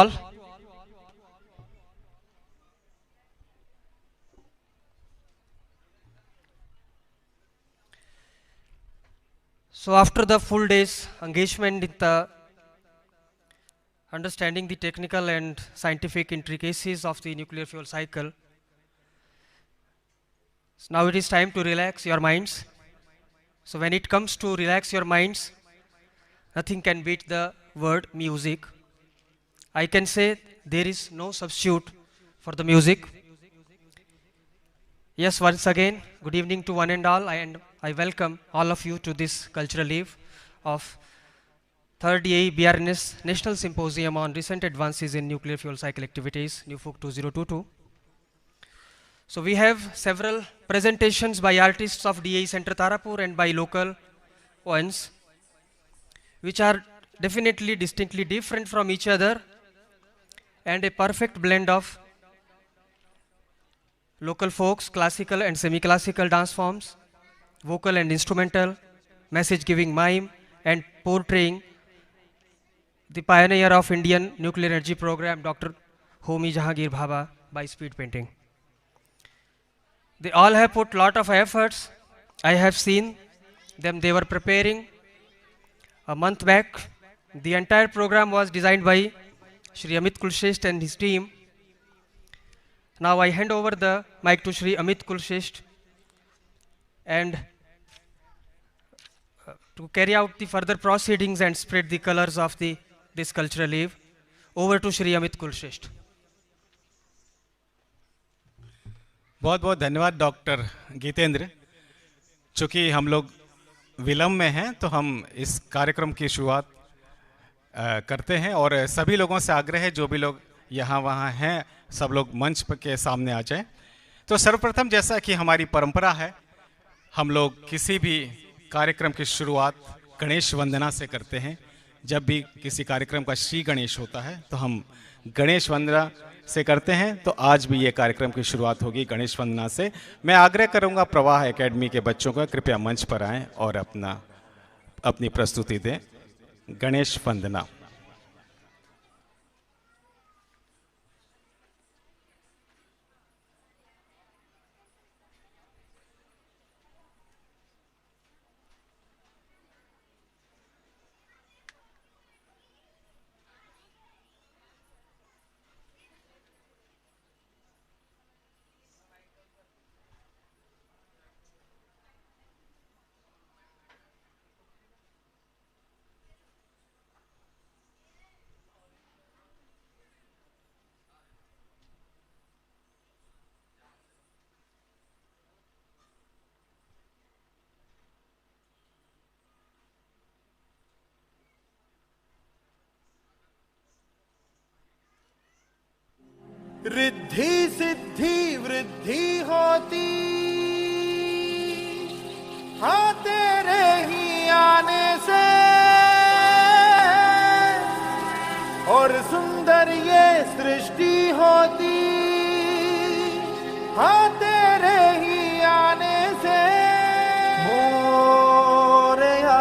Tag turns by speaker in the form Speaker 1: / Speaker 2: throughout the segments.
Speaker 1: all. So after the full day's engagement in the understanding the technical and scientific intricacies of the nuclear fuel cycle, so now it is time to relax your minds. So when it comes to relax your minds, nothing can beat the word music. I can say there is no substitute for the music. Yes, once again, good evening to one and all, and I welcome all of you to this cultural eve of 3rd EAE BRNS National Symposium on Recent Advances in Nuclear Fuel Cycle Activities, NUFUC 2022. So we have several presentations by artists of DAE Center Tarapur and by local ones, which are definitely distinctly different from each other and a perfect blend of local folks, classical and semi-classical dance forms, vocal and instrumental, message-giving mime, and portraying the pioneer of Indian nuclear energy program, Dr. Homi Jahangir Bhabha, by speed painting. They all have put lot of efforts. I have seen them. They were preparing a month back. The entire program was designed by Shri Amit Kulshresht and his team. Now I hand over the mic to Shri Amit Kulshresht and to carry out the further proceedings and spread the colors of this cultural eve. Over to Shri Amit Kulshresht.
Speaker 2: बहुत बहुत धन्यवाद doctor Geetendra. चूँकि हम लोग विलम्ब में हैं तो हम इस कार्यक्रम की शुरुआत करते हैं और सभी लोगों से आग्रह है जो भी लोग यहाँ वहाँ हैं सब लोग मंच के सामने आ जाएं। तो सर्वप्रथम जैसा कि हमारी परंपरा है हम लोग किसी भी कार्यक्रम की शुरुआत गणेश वंदना से करते हैं। जब भी किसी कार्यक्रम का श्री गणेश होता है तो हम गणेश वंदना से करते हैं। तो आज भी ये कार्यक्रम की शुरुआत होगी गणेश वंदना से। मैं आग्रह करूंगा प्रवाह एकेडमी के बच्चों को कृपया मंच पर आएं और अपनी प्रस्तुति दें। गणेश वंदना।
Speaker 3: रिद्धि सिद्धि वृद्धि होती हाँ तेरे ही आने से और सुंदर ये सृष्टि होती हाँ तेरे ही आने से। मोरया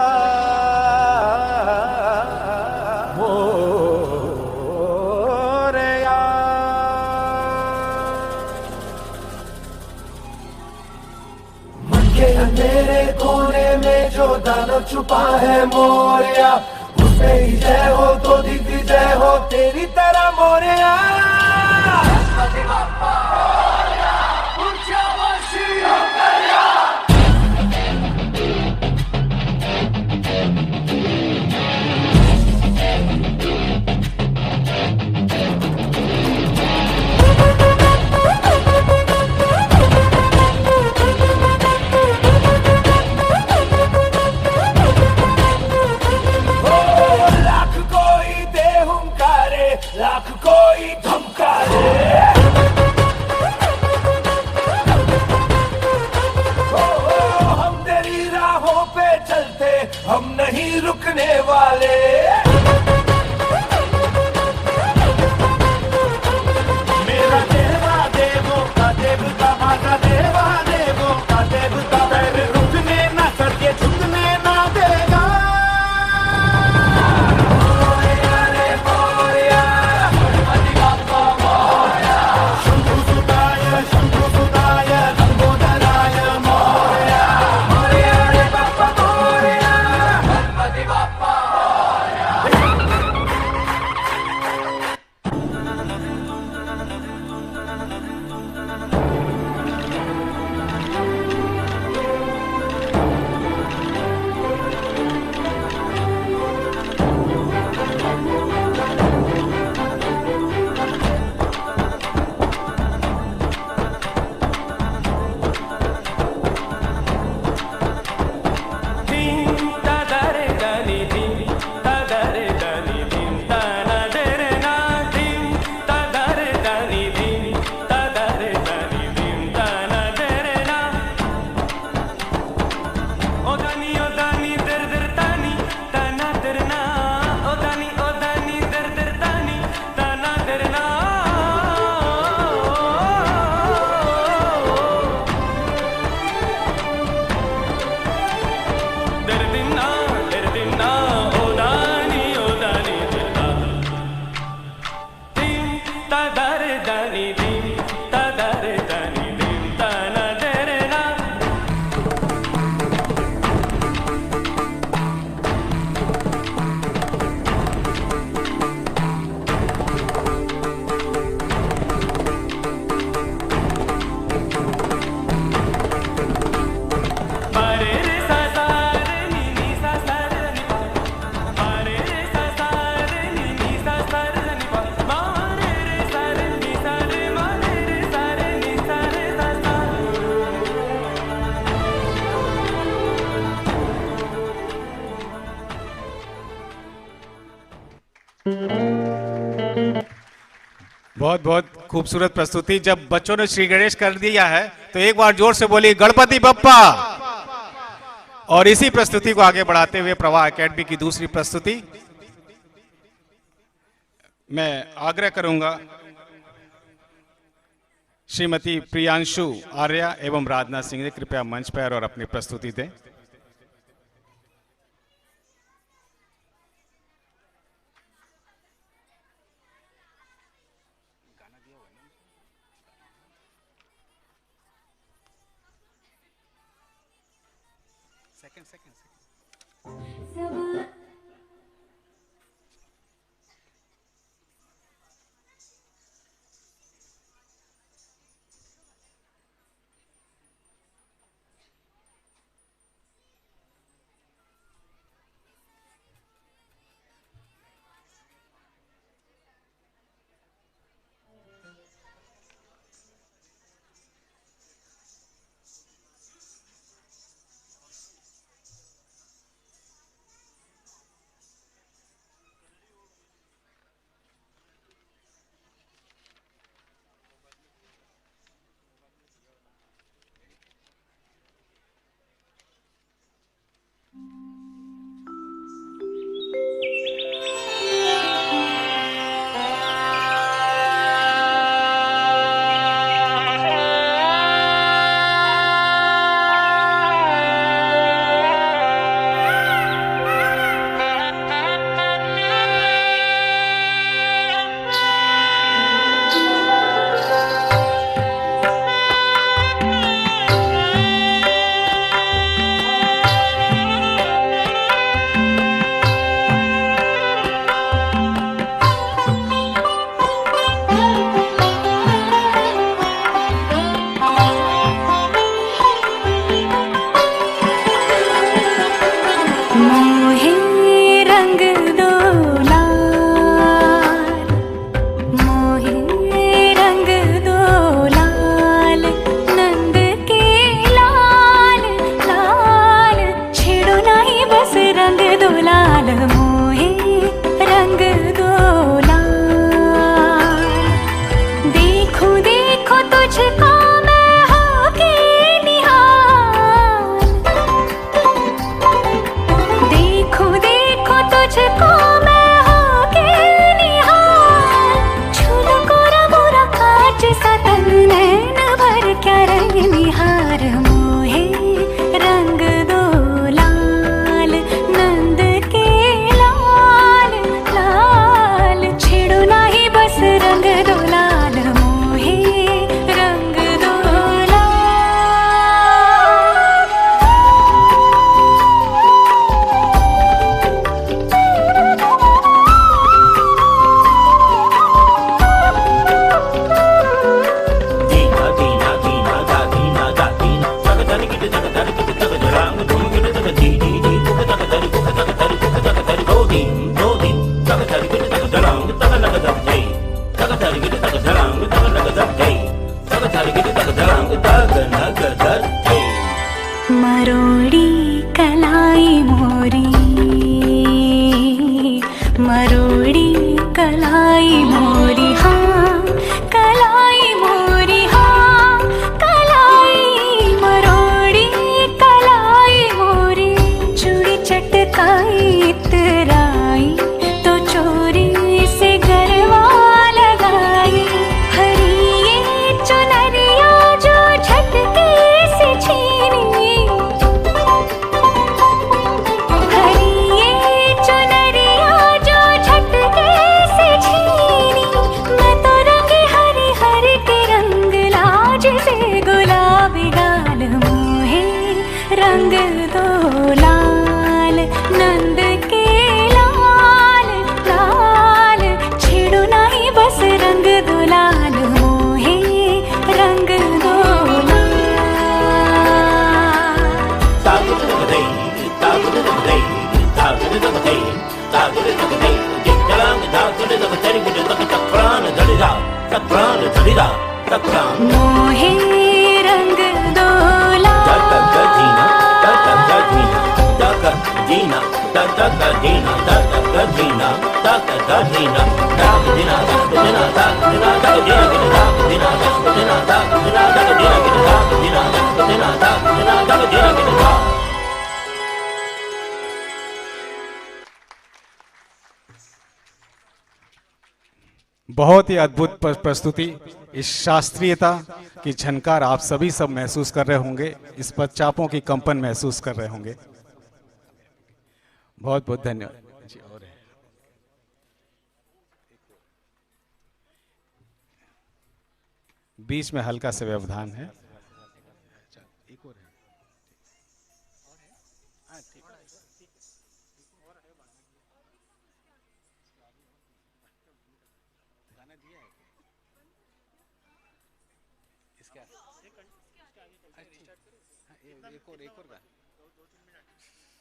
Speaker 4: अंधेरे कोने में जो दानव छुपा है मोरया उसमें ही जय हो तो दिग्विजय हो तेरी तरह मोरया। लाख कोई धमकारे हम तेरी राहों पे चलते हम नहीं रुकने वाले। मेरा देवा देवों का देवता माता देवा देवों का देवता पैर रुकने ना करके झुकने ना देगा।
Speaker 5: तदर दनि दिम तदर दनि दिम तन दरे ना परे रे सा सा रे नी नी सा सा रे नी पा परे रे सा सा रे नी नी सा सा रे नी पा मा रे रे सा रे नी सा रे मा रे रे सा रे नी सा रे सा सा
Speaker 2: बहुत बहुत खूबसूरत प्रस्तुति। जब बच्चों ने श्री गणेश कर दिया है तो एक बार जोर से बोलिए गणपति बप्पा। और इसी प्रस्तुति को आगे बढ़ाते हुए प्रवाह एकेडमी की दूसरी प्रस्तुति मैं आग्रह करूंगा श्रीमती प्रियांशु आर्या एवं राजनाथ सिंह जी कृपया मंच पर और अपनी प्रस्तुति दें।
Speaker 6: धरिरा तक्रान धरिरा तक्रान
Speaker 7: मोहे रंग डोला
Speaker 6: तक गधीना तक गधीना तक गधीना तक गधीना तक गधीना तक गधीना तक गधीना तक गधीना तक गधीना तक गधीना तक गधीना तक गधीना तक गधीना तक गधीना तक गधीना तक गधीना तक गधीना।
Speaker 2: बहुत ही अद्भुत प्रस्तुति। इस शास्त्रीयता की झनकार आप सभी सब महसूस कर रहे होंगे, इस पर चापों की कंपन महसूस कर रहे होंगे। बहुत बहुत धन्यवाद जी। और बीच में हल्का सा व्यवधान है। एक और गाना।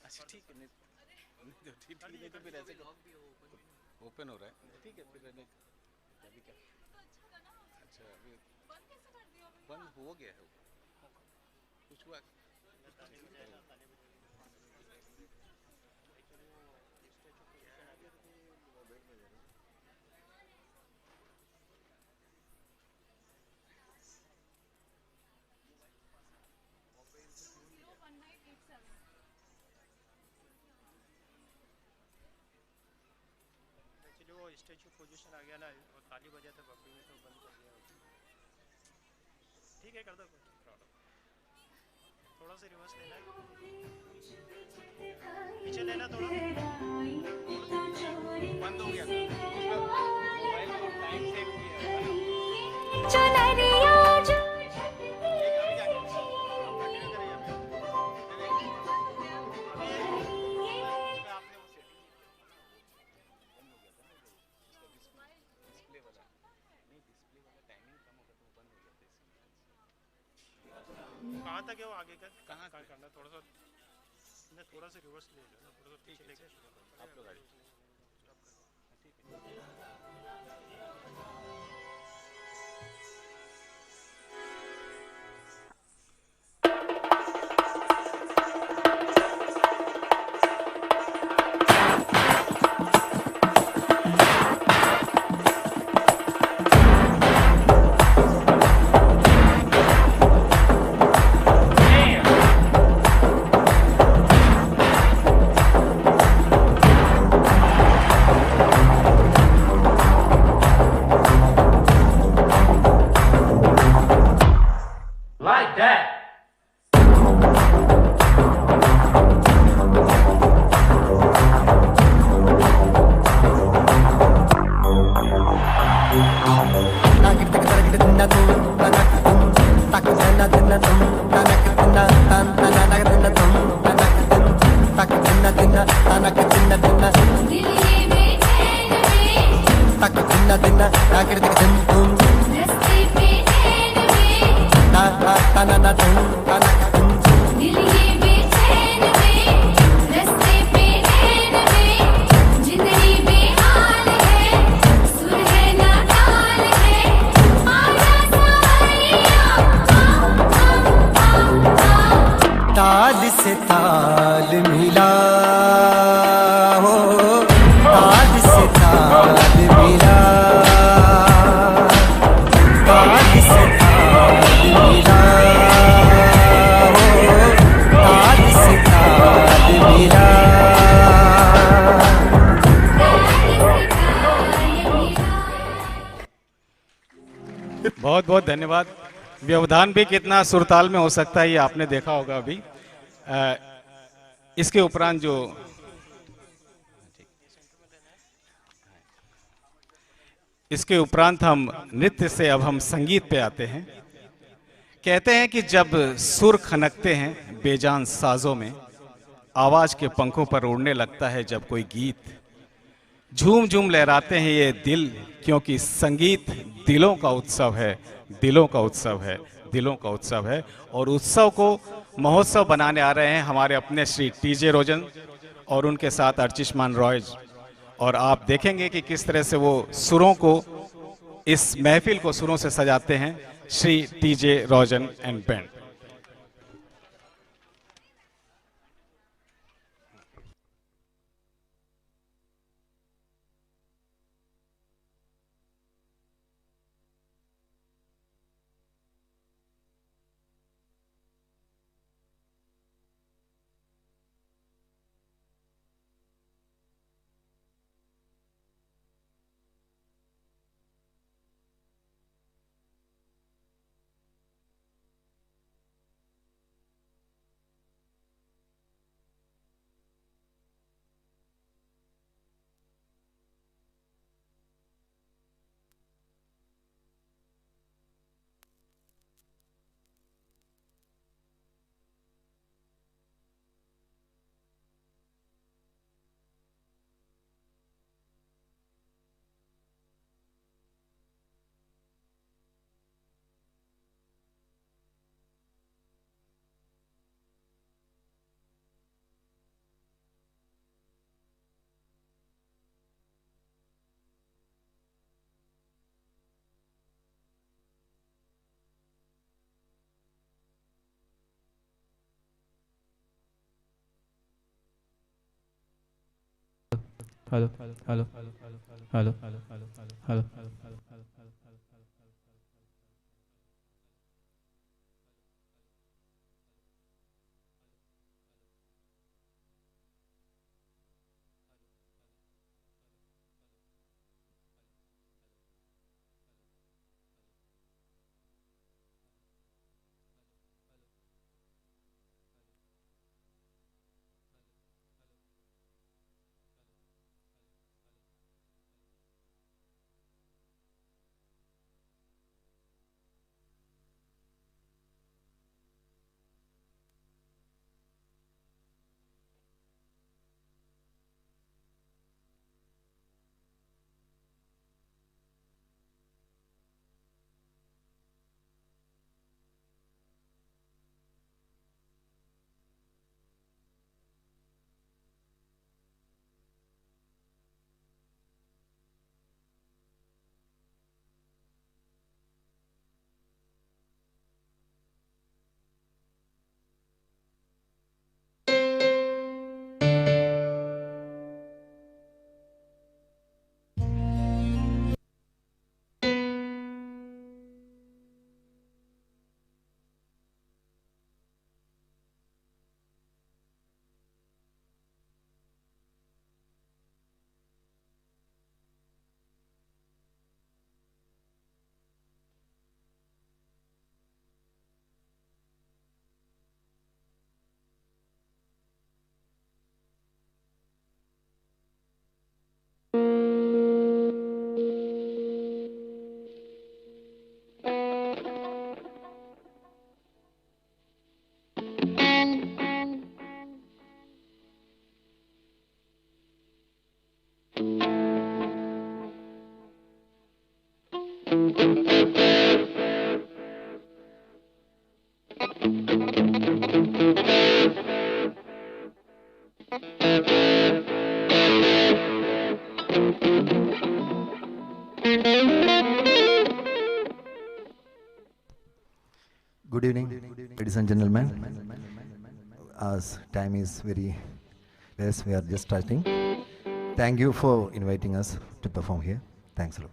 Speaker 2: अच्छा ठीक है, नहीं तो फिर ऐसे ओपन हो रहा है, ठीक है फिर अभी क्या। अच्छा अभी बंद हो गया है, कुछ हुआ।
Speaker 1: स्टैचू पोजीशन आ गया ना, और ताली बजा था बकरी में, तो बंद कर दिया। ठीक है, कर दो। थोड़ा सा रिवर्स लेना है, पीछे लेना थोड़ा। बंद हो गया मोबाइल को, टाइम सेव किया। कहाँ तक है वो आगे का, कहाँ करना, थोड़ा सा रिवर्स ले लो ना, थोड़ा सा पीछे लेके आप लोग गाड़ी
Speaker 4: ताल से ताल मिला हो, ताल से ताल मिला, ताल से ताल मिला हो, ताल से ताल मिला।
Speaker 2: बहुत बहुत धन्यवाद। व्यवधान भी कितना सुरताल में हो सकता है ये आपने देखा होगा अभी। इसके उपरांत हम नृत्य से अब हम संगीत पे आते हैं। कहते हैं कि जब सुर खनकते हैं बेजान साजों में, आवाज के पंखों पर उड़ने लगता है जब कोई गीत, झूम झूम लहराते हैं ये दिल, क्योंकि संगीत दिलों का उत्सव है, दिलों का उत्सव है, दिलों का उत्सव है। और उत्सव को महोत्सव बनाने आ रहे हैं हमारे अपने श्री टीजे रोजन और उनके साथ अर्चिष्मान रॉय। और आप देखेंगे कि किस तरह से वो सुरों को इस महफिल को सुरों से सजाते हैं Shri TJ Rojan and band.
Speaker 5: Hello hello hello hello hello hello.
Speaker 8: Good evening, ladies and gentlemen. As time is very less, we are just starting. Thank you for inviting us to perform here. Thanks a lot.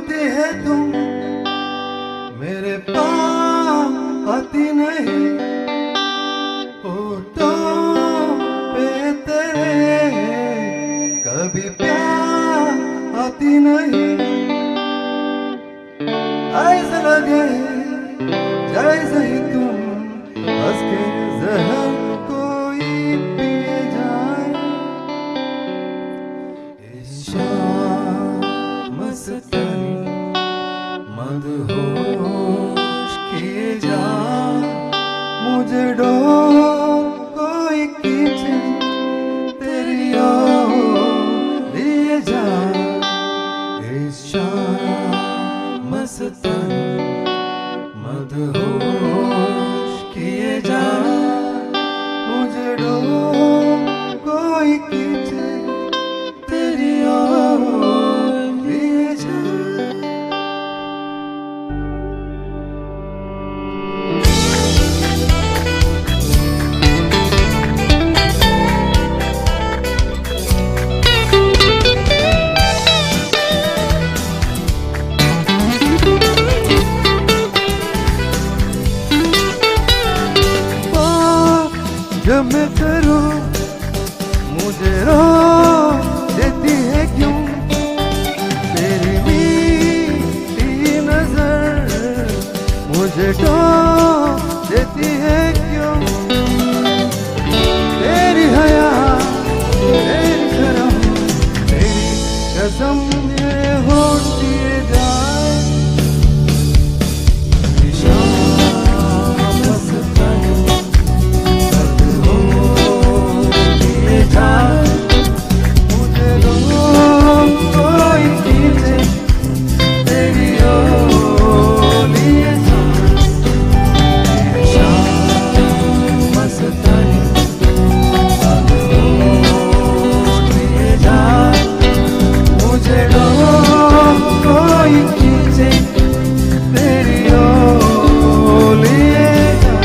Speaker 4: होती है तुम मेरे पास आती नहीं, होठों पे तेरे कभी प्यार आती नहीं। ऐसे लगे जैसे ही तुम हंस के जहर कोई पिए जाए। इस शाम मस्तानी मदहोश किए जा, मुझे डोर कोई खींचे तेरी ओर लिए जा। इस शाम मस्तानी मदहोश किए जा, मुझे डोर कोई खींचे तेरी ओर लिए जा। जब मैं करूं मुझे रो देती है क्यों तेरी मीठी नजर, मुझे डोल देती है क्यों तेरी हया तेरी शर्म तेरी कसम मेरे होश दिए जाए। मुझे लोग कोई खींचे तेरी ओर लिए जा। मस्तानी लिए जा, मुझे लोग कोई खींचे तेरी ओर लिए जा।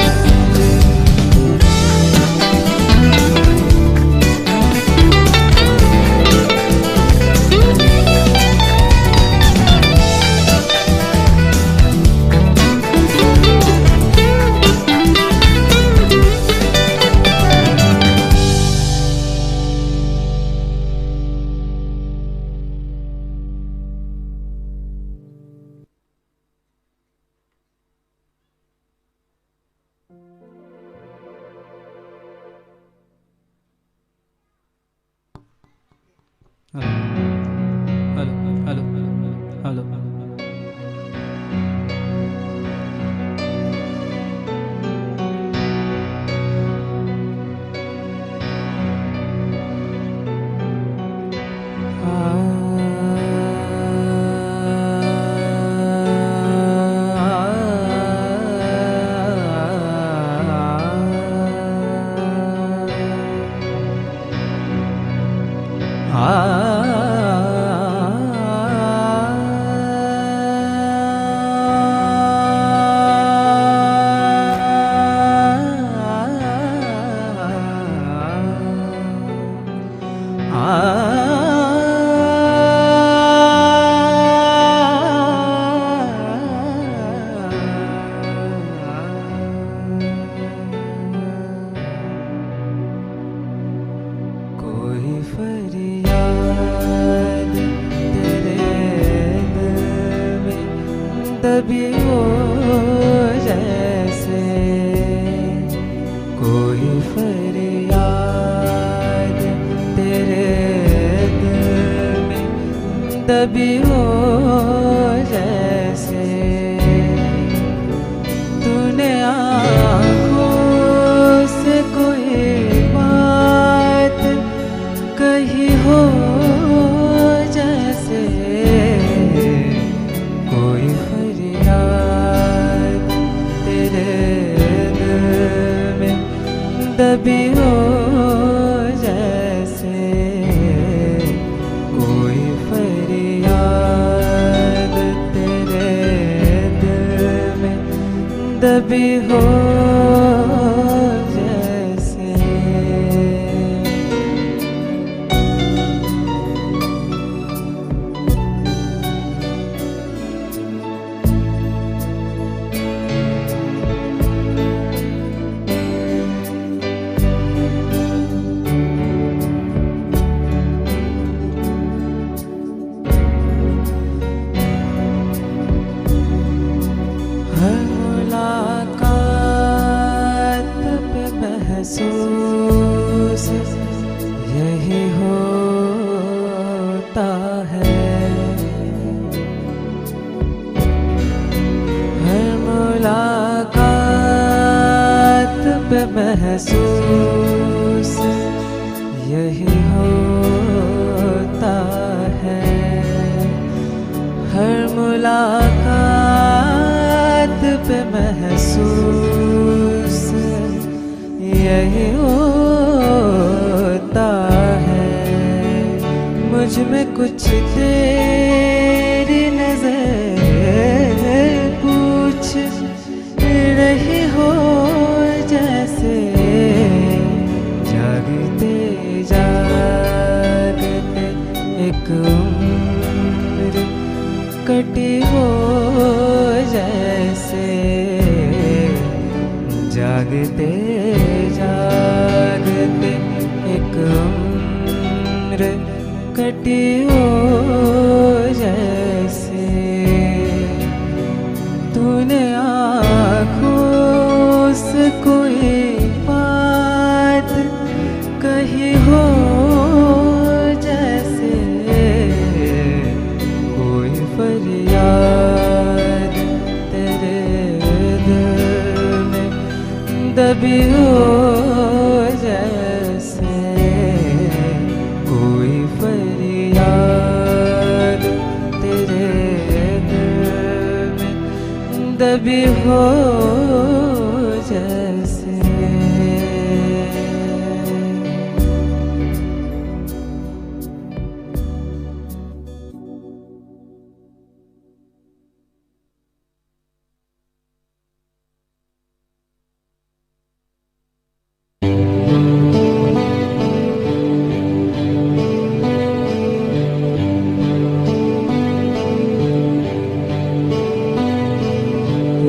Speaker 5: दबी हो जैसे तूने आँखों से कोई बात कही हो जैसे कोई फरियाद तेरे दिल में दबी हो जैसे कोई फरियाद तेरे दिल में दबी हो जैसे।
Speaker 9: महसूस यही होता है। हर मुलाकात पे महसूस यही होता है। मुझ में कुछ तेरी नजर पूछ रही हो, जैसे जागते जागते एक उम्र कटी हो, जैसे जागते जागते एक उम्र कटी हो, जैसे तूने आँखों से कोई बात कही हो, जैसे कोई फरियाद तेरे दिल में दबी हो, जैसे कोई फरियाद तेरे दिल में दबी हो, जैसे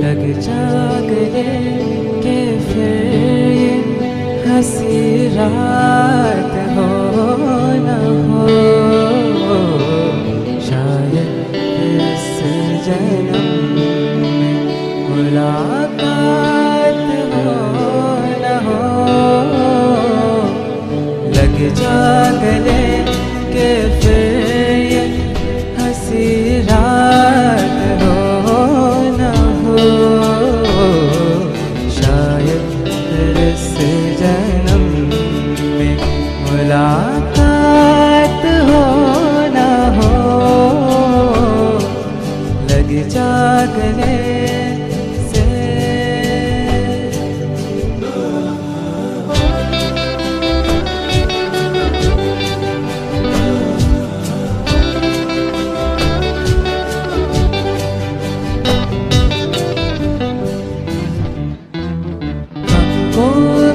Speaker 9: लग जा गले के फिर ये हंसी रात हो न हो, शायद इस जन्म में मुलाकात हो न हो। लग जा गले के फिर ये हंसी रात हो न हो, शायद इस जन्म में मुलाकात हो न हो। लग जा गले से हमको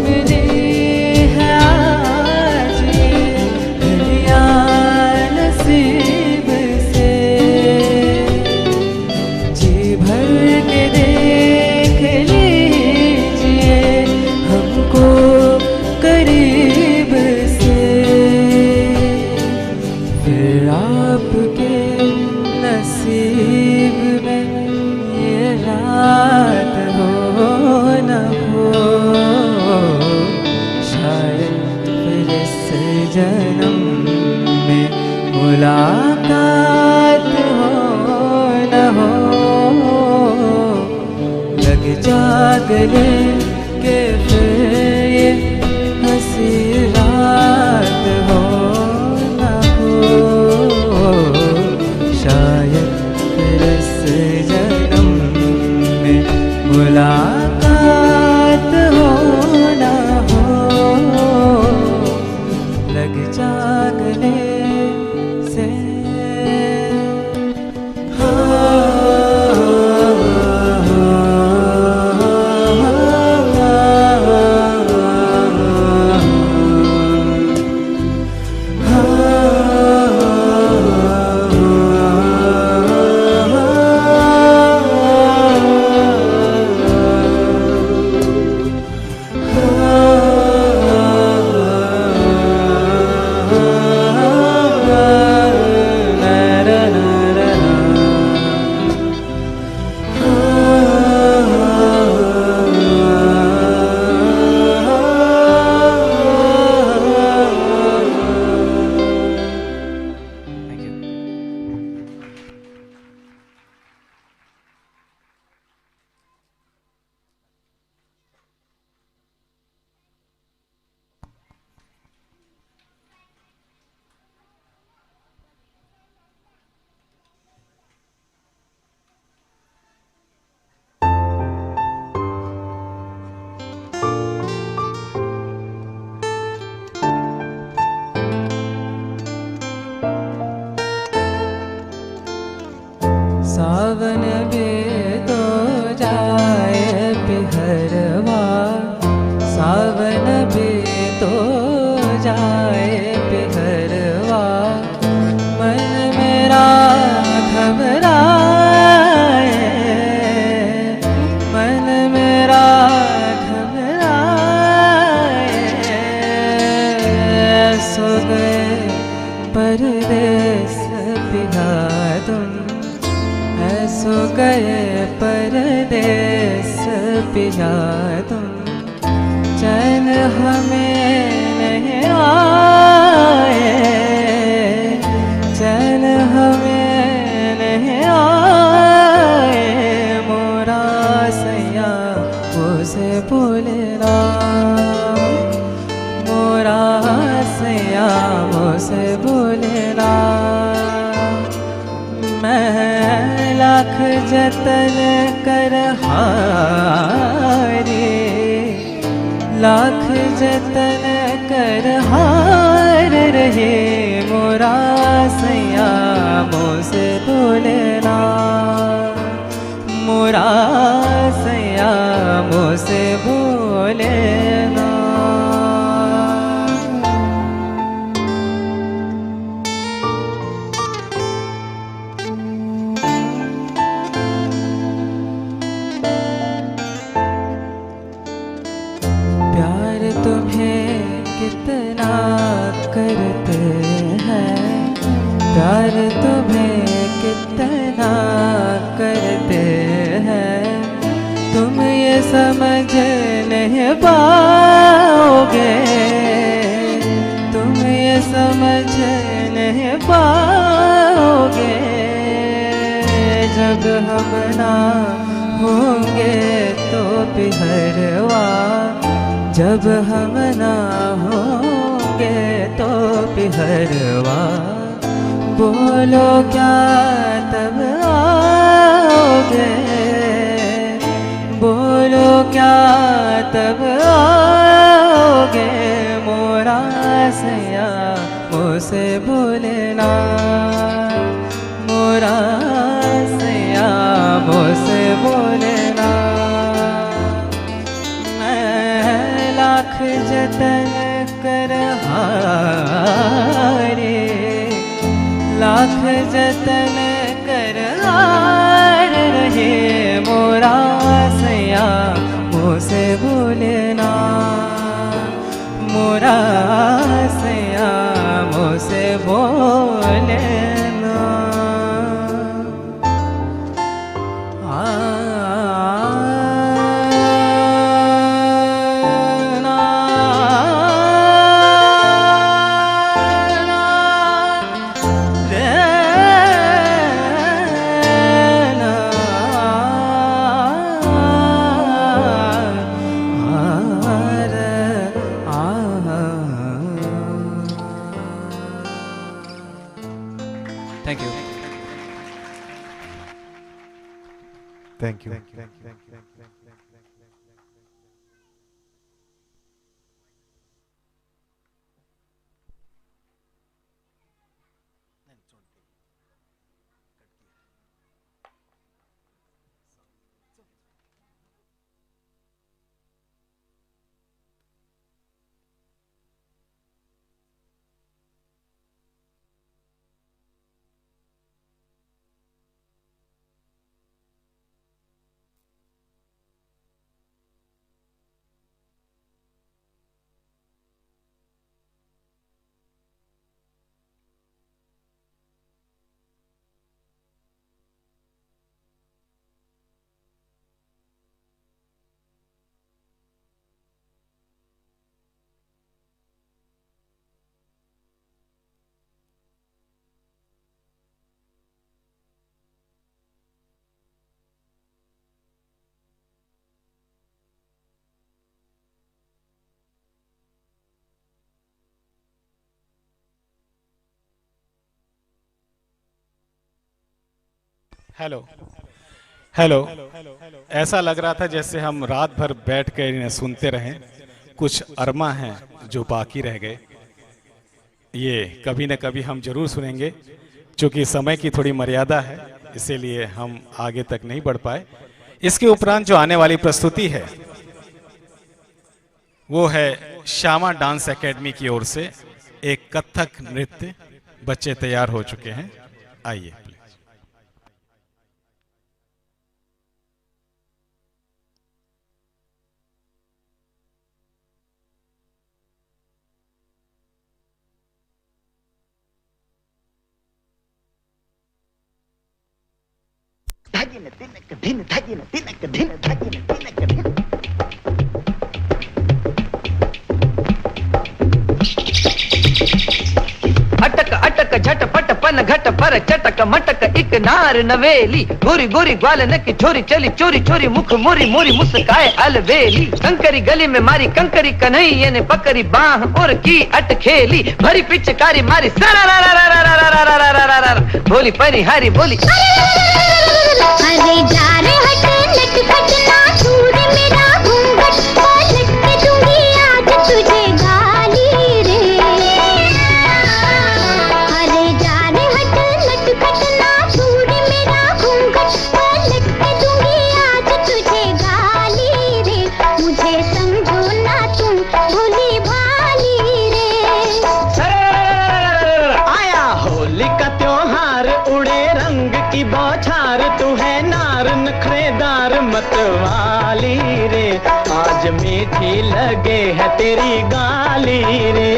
Speaker 9: मिली है आज ये दुनिया नसीब से। जी भर के देख लीजिए हमको करीब से, फिर आपके नसीब में ये रात हो न हो, शायद फिर इस जन्म में मुलाकात हो न हो। लग जा गले के फिर ये हंसी रात हो न हो, शायद फिर इस जन्म में मुलाकात हो न हो। लग जा गले से हाँ, हाँ, हाँ, हाँ, सावन भी तो जाए पिहरवा, सावन भी तो जाए पिहरवा, मन मेरा घबराए, मन मेरा घबराए। सो गए परदेस पिया तुम, सो गए परदेस पिया तुम, चैन हमें नहीं आए, चैन हमें नहीं आए। मोरा सैया मुझसे बोलेना, मोरा सैया मुझसे बोलेना। मैं लाख जतन कर हारी, लाख जतन कर हार रहे। मोरा सैया मुझसे बोलेना, मोरा सैया मुझसे बोलेना। प्यार तुम्हें कितना करते हैं, प्यार तुम्हें कितना करते हैं, तुम ये समझ नहीं पाओगे, तुम ये समझ नहीं पाओगे। जब हम ना होंगे तो पिहरवा, जब हम ना होंगे तो पिहरवा, बोलो क्या तब आओगे, बोलो क्या तब आओगे। मोरा सैया मुझसे बोलेना, मोरा सैया मुझसे बोलेना। लाख जतन कर हारे, लाख जतन कर हार रहे। मोरा सैया मुझसे बोलेना, मोरा सैया मुझसे बोलेना।
Speaker 1: Thank you.
Speaker 8: Thank you.
Speaker 2: Hello hello. ऐसा लग रहा था जैसे हम रात भर बैठ कर इन्हें सुनते रहें। कुछ अरमा हैं जो बाकी रह गए, ये कभी न कभी हम जरूर सुनेंगे, क्योंकि समय की थोड़ी मर्यादा है। इसीलिए हम आगे तक नहीं बढ़ पाए। इसके उपरांत जो आने वाली प्रस्तुति है वो है श्यामा डांस एकेडमी की ओर से एक कथक नृत्य। बच्चे तैयार हो चुके हैं, आइए प्लीज।
Speaker 10: अटक अटक झटपट पन घट पर चटक मटक एक नार नवेली गोरी गोरी ग्वालन की छोरी चली चोरी चोरी मुख मोरी मोरी मुस्काए अलबेली कंकरी गली में मारी कंकरी कन्हैया ने पकड़ी बाह और की अट खेली भरी पिचकारी मारी बोली परी हारी बोली
Speaker 11: अरे जा रे हट नटखट ना छूर मेरा घूंघट पलट के दूंगी आज तुझे गाली रे। अरे जा रे हट नटखट ना छूर मेरा घूंघट पलट के दूंगी आज तुझे गाली रे। मुझे समझो ना तुम भोली भाली रे।
Speaker 10: आया होली का त्योहार उड़े रंग की बौछार तू है नार नखरेदार मतवाली रे आज मीठी लगे है तेरी गाली रे।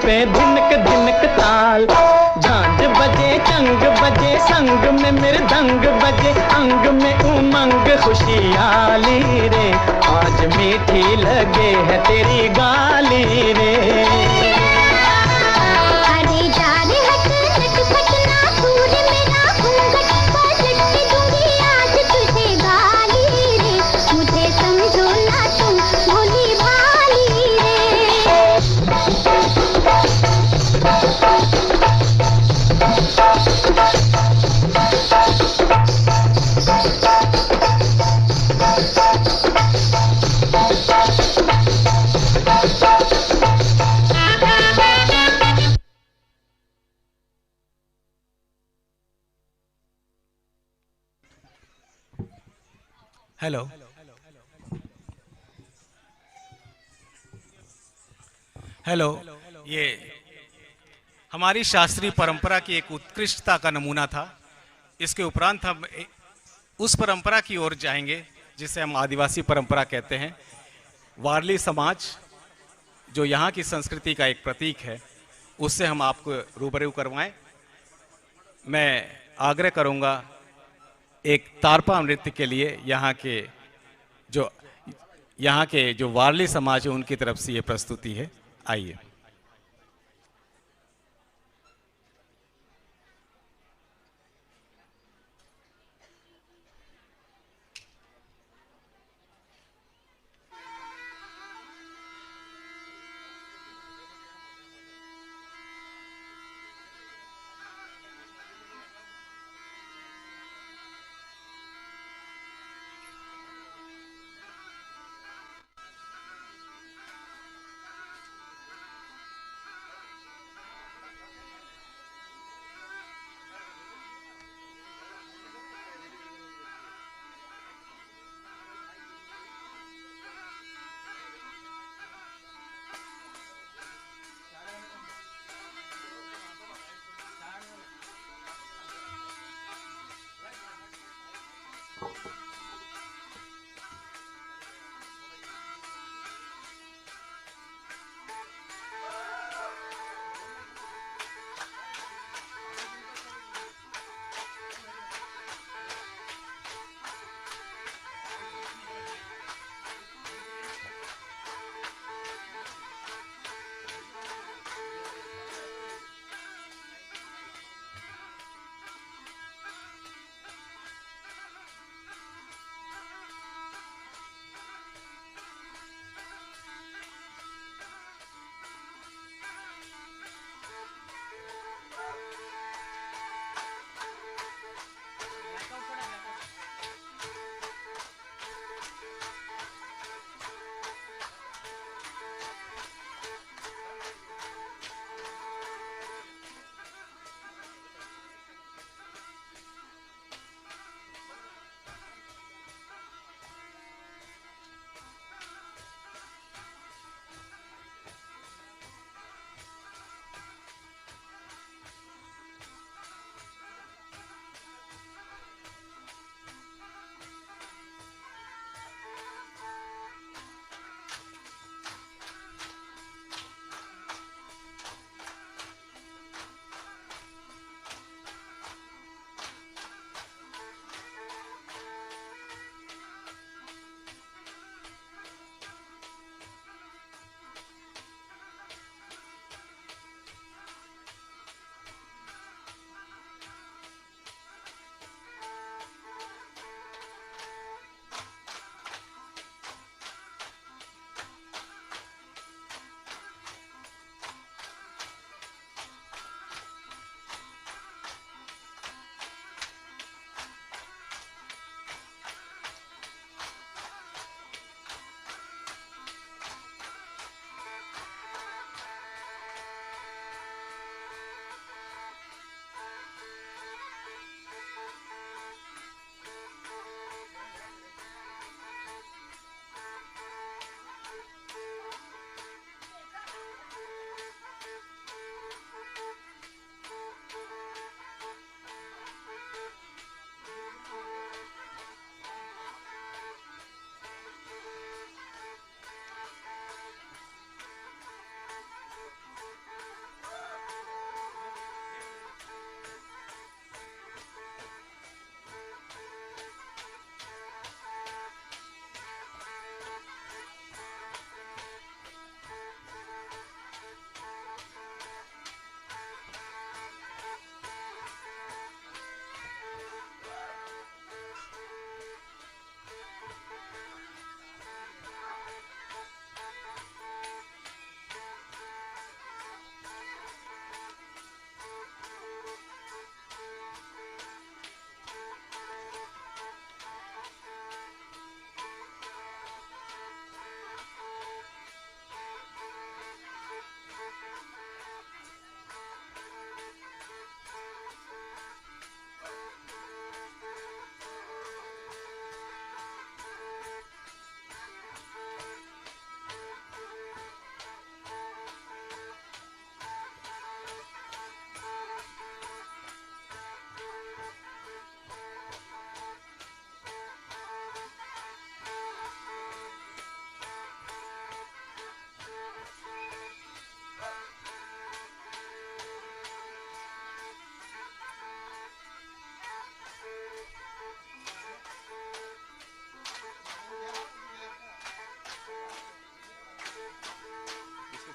Speaker 10: पे धिनक धिनक ताल झांझ बजे चंग बजे संग में मृदंग बजे अंग में उमंग खुशियाली रे आज मीठी लगे है तेरी गाली रे।
Speaker 2: हेलो हेलो, ये हमारी शास्त्रीय परंपरा की एक उत्कृष्टता का नमूना था। इसके उपरांत हम उस परंपरा की ओर जाएंगे जिसे हम आदिवासी परंपरा कहते हैं। वारली समाज जो यहाँ की संस्कृति का एक प्रतीक है, उससे हम आपको रूबरू करवाएं। मैं आग्रह करूँगा एक तारपा नृत्य के लिए यहाँ के जो वारली समाज है उनकी तरफ से ये प्रस्तुति है। आइए।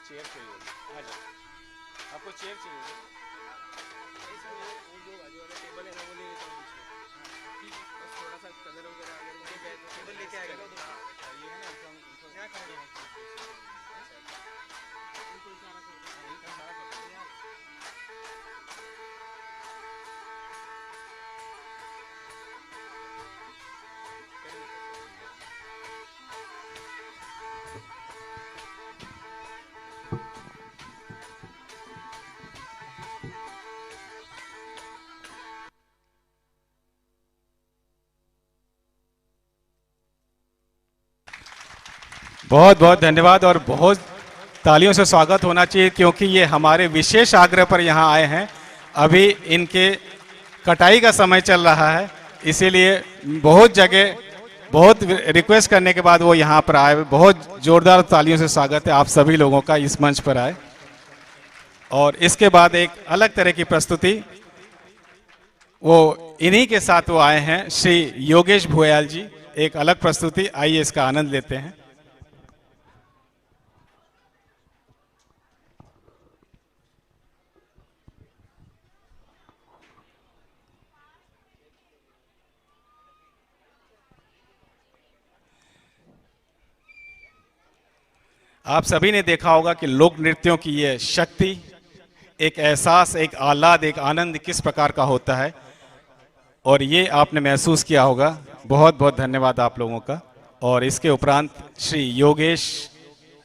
Speaker 2: चेयर चाहिए होगी, आ जाओ। आपको चेयर चाहिए होगी?
Speaker 12: जो बाजू वाला टेबल है ना वो ले लेता हूँ बीच में। ठीक है, बस थोड़ा सा कलर वगैरह अगर मुझे गए तो टेबल लेके आएगा तो
Speaker 2: ये है ना इनको
Speaker 12: यहाँ खड़े हैं।
Speaker 2: इनको इशारा कर दो, इनका इशारा कर दो यार। बहुत बहुत धन्यवाद और बहुत तालियों से स्वागत होना चाहिए, क्योंकि ये हमारे विशेष आग्रह पर यहाँ आए हैं। अभी इनके कटाई का समय चल रहा है, इसीलिए बहुत जगह बहुत रिक्वेस्ट करने के बाद वो यहाँ पर आए। बहुत जोरदार तालियों से स्वागत है आप सभी लोगों का इस मंच पर आए। और इसके बाद एक अलग तरह की प्रस्तुति, वो इन्हीं के साथ वो आए हैं श्री योगेश भुयाल जी, एक अलग प्रस्तुति। आइए इसका आनंद लेते हैं। आप सभी ने देखा होगा कि लोक नृत्यों की ये शक्ति, एक एहसास, एक आह्लाद, एक आनंद किस प्रकार का होता है, और ये आपने महसूस किया होगा। बहुत बहुत धन्यवाद आप लोगों का। और इसके उपरांत श्री योगेश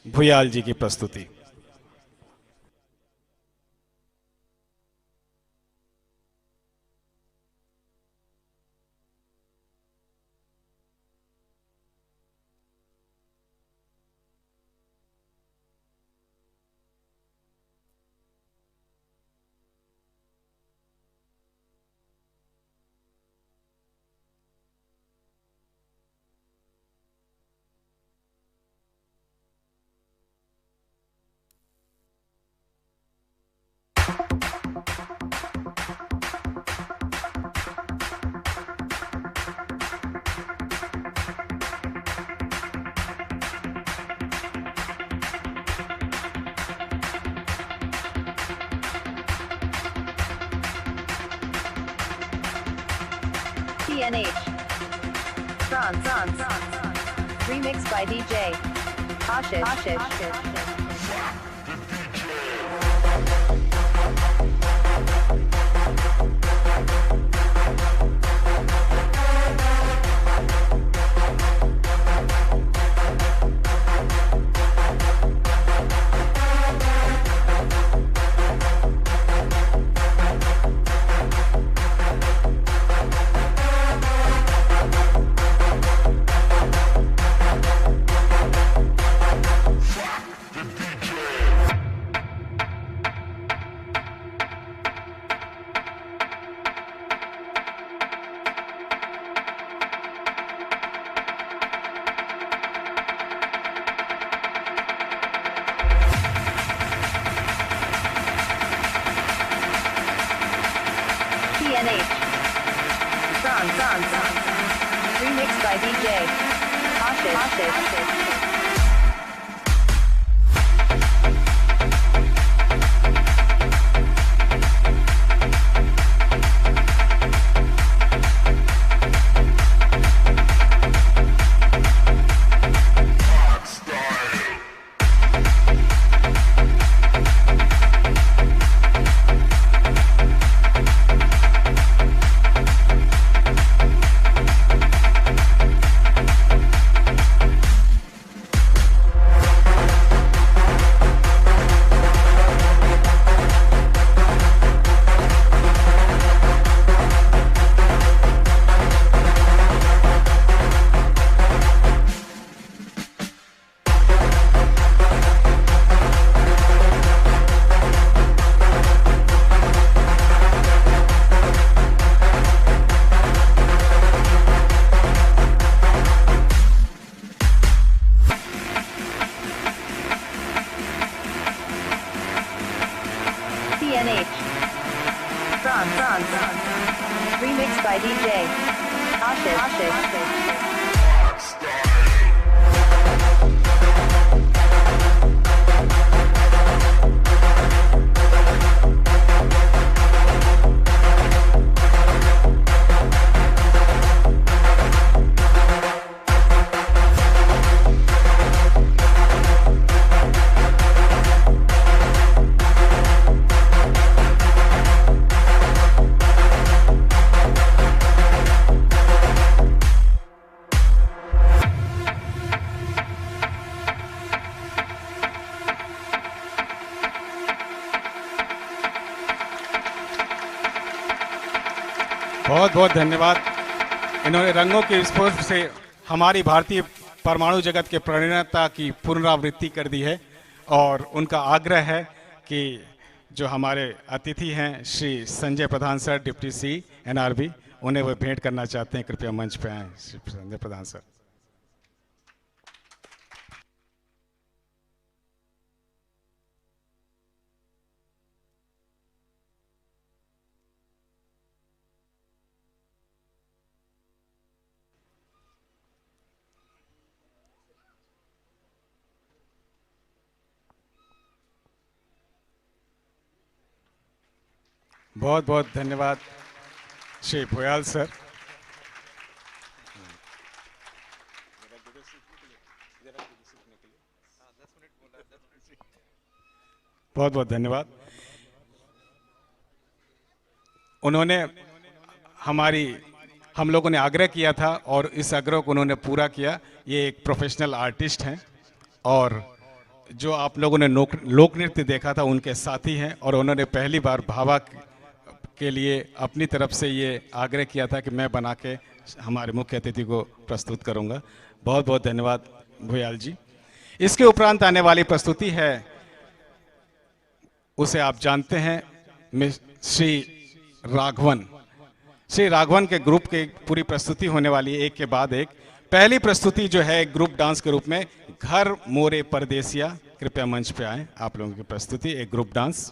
Speaker 2: भुयाल जी की प्रस्तुति।
Speaker 13: TNH. France. Remixed by DJ Ashish. TNH. France. Remixed by DJ Ashish. TNH. France. Remixed by DJ Ashish.
Speaker 2: बहुत बहुत धन्यवाद। इन्होंने रंगों के स्पर्श से हमारी भारतीय परमाणु जगत के प्रणेता की पुनरावृत्ति कर दी है और उनका आग्रह है कि जो हमारे अतिथि हैं श्री संजय प्रधान सर, डिप्टी सी NRB, उन्हें वो भेंट करना चाहते हैं। कृपया मंच पे आएं श्री संजय प्रधान सर। बहुत बहुत धन्यवाद श्री भोयाल सर। बहुत बहुत धन्यवाद। उन्होंने हम लोगों ने आग्रह किया था और इस आग्रह को उन्होंने पूरा किया। ये एक प्रोफेशनल आर्टिस्ट हैं और जो आप लोगों ने लोक नृत्य देखा था उनके साथी हैं और उन्होंने पहली बार भावा के लिए अपनी तरफ से ये आग्रह किया था कि मैं बना के हमारे मुख्य अतिथि को प्रस्तुत करूंगा। बहुत बहुत धन्यवाद भोयाल जी। इसके उपरांत आने वाली प्रस्तुति है, उसे आप जानते हैं, श्री राघवन। श्री राघवन के ग्रुप की पूरी प्रस्तुति होने वाली है एक के बाद एक। पहली प्रस्तुति जो है ग्रुप डांस के रूप में, घर मोरे परदेसिया। कृपया मंच पे आए। आप लोगों की प्रस्तुति एक ग्रुप डांस।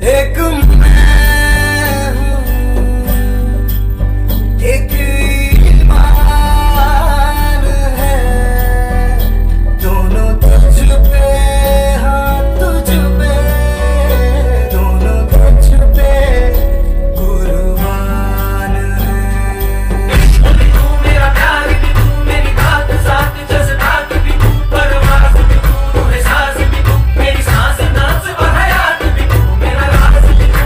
Speaker 4: एक मैं हूँ, एक ईमान है, दोनों तुझ पे, हाँ तुझ पे, दोनों तुझ पे कुर्बान है। तू मेरा प्यार भी तू, मेरी बात साथ, जज्बात भी तू, परवाज़ भी तू, रूह सांस भी तू, मेरी सांस नाच और हयात भी तू, मेरा राज भी तू।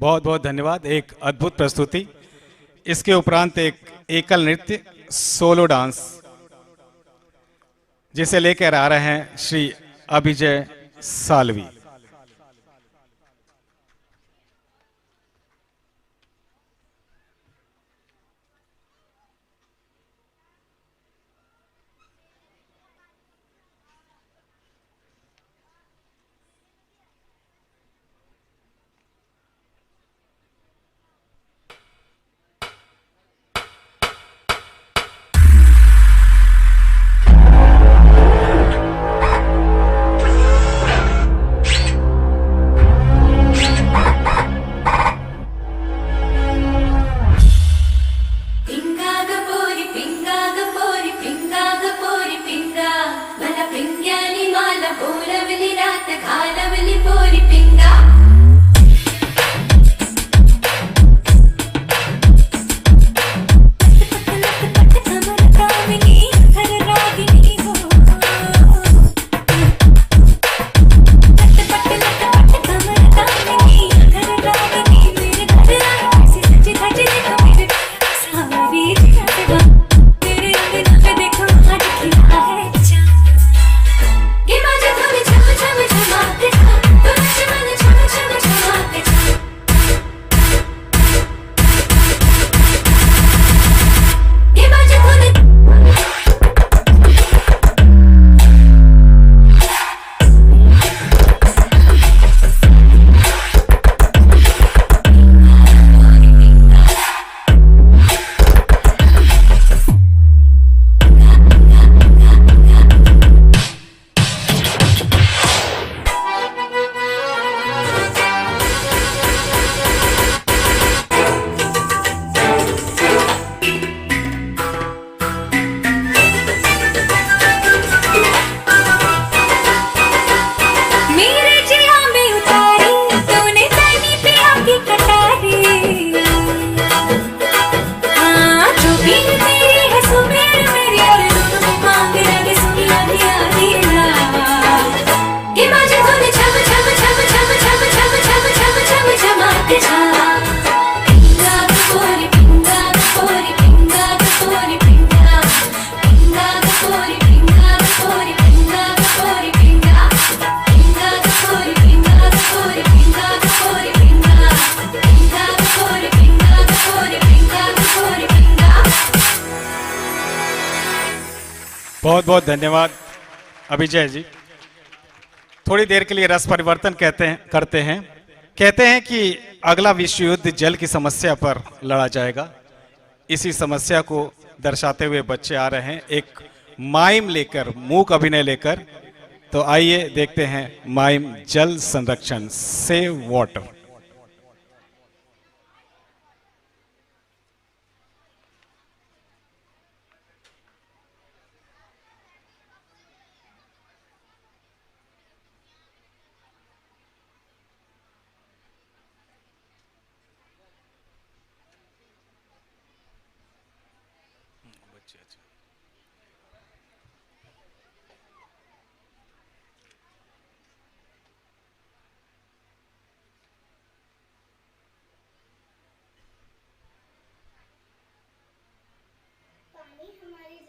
Speaker 2: बहुत बहुत धन्यवाद। एक अद्भुत प्रस्तुति। इसके उपरांत एक एकल नृत्य सोलो डांस जिसे लेकर आ रहे हैं श्री अभिजय सालवी। बहुत बहुत धन्यवाद अभिजय जी। थोड़ी देर के लिए रस परिवर्तन करते हैं। कहते हैं कि अगला विश्व युद्ध जल की समस्या पर लड़ा जाएगा। इसी समस्या को दर्शाते हुए बच्चे आ रहे हैं एक माइम लेकर, मूक अभिनय लेकर। तो आइए देखते हैं माइम जल संरक्षण, सेव वाटर।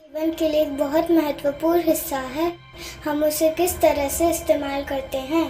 Speaker 14: जीवन के लिए एक बहुत महत्वपूर्ण हिस्सा है। हम उसे किस तरह से इस्तेमाल करते हैं।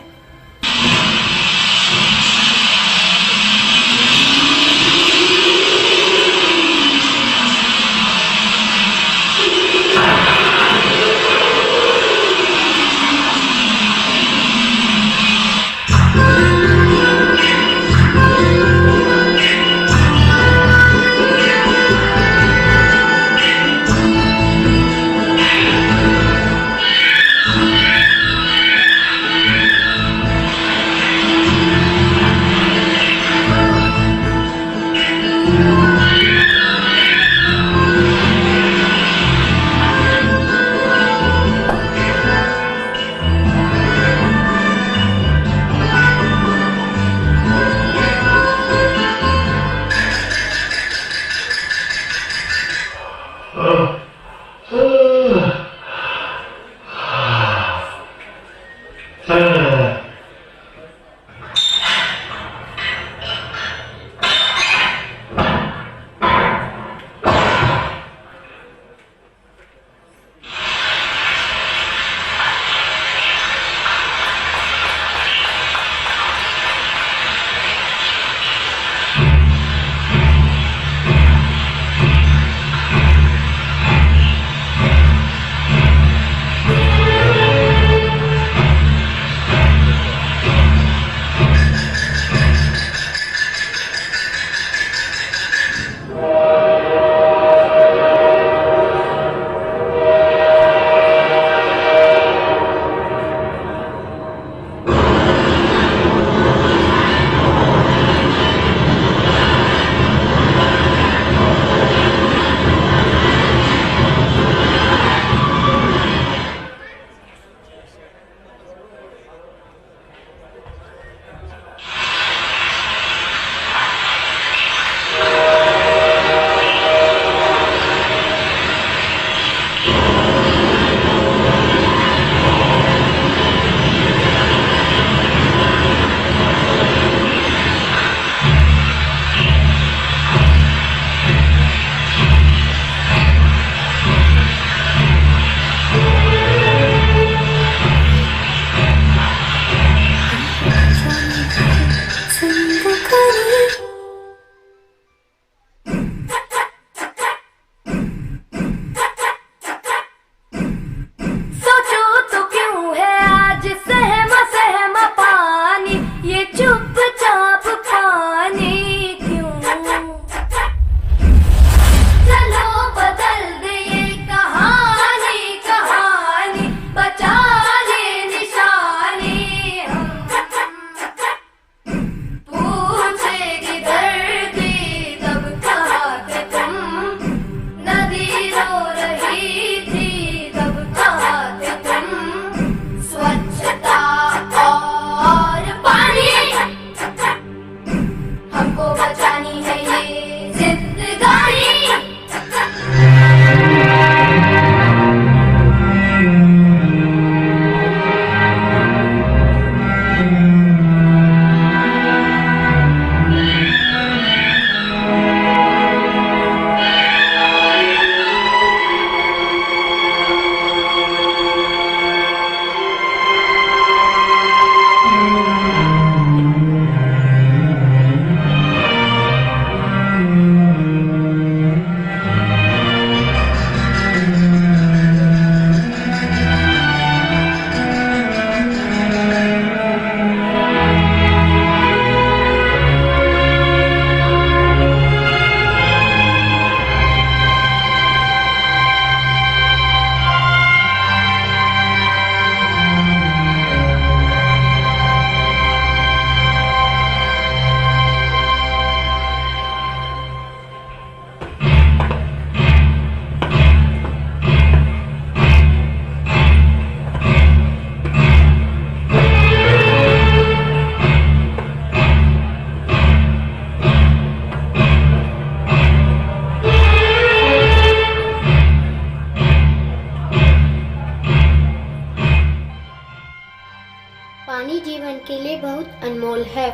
Speaker 14: जीवन के लिए बहुत अनमोल है।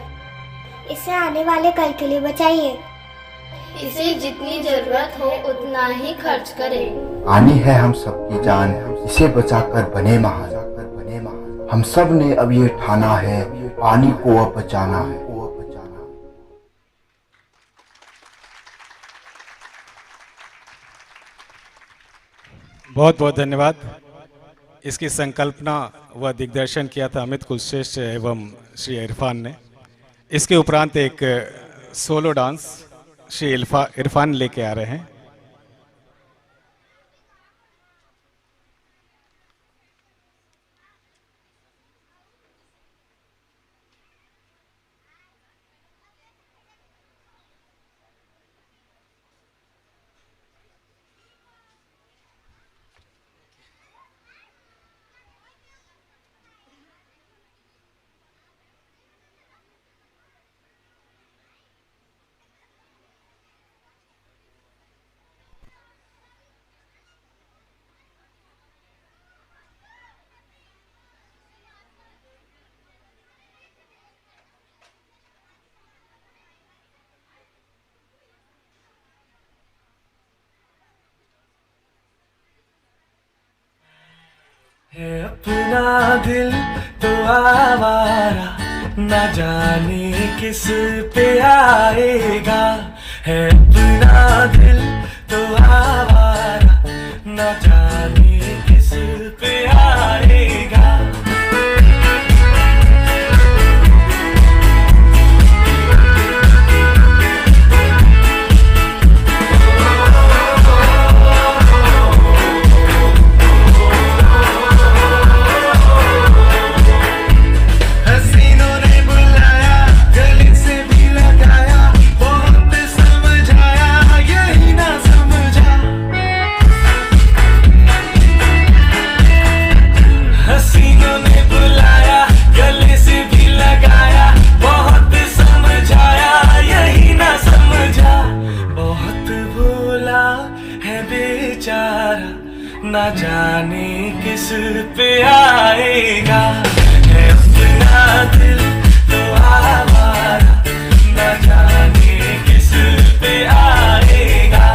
Speaker 14: इसे आने वाले कल के लिए बचाइए। इसे जितनी जरूरत हो उतना ही खर्च करें।
Speaker 15: आनी है हम सबकी जान, इसे बचाकर बने महान। हम सब ने अब ये ठाना है, पानी को अब बचाना है।
Speaker 2: बहुत बहुत धन्यवाद। इसकी संकल्पना व दिग्दर्शन किया था अमित कुलश्रेष्ठ एवं श्री इरफान ने। इसके उपरांत एक सोलो डांस श्री इरफान लेके आ रहे हैं।
Speaker 4: है अपना दिल तो आवारा, न जाने किस पे आएगा। है अपना दिल तो आवारा, न जाने किस पे आएगा। न जाने किस पे आएगा। है अपना दिल तो आवारा, न जाने किस पे आएगा।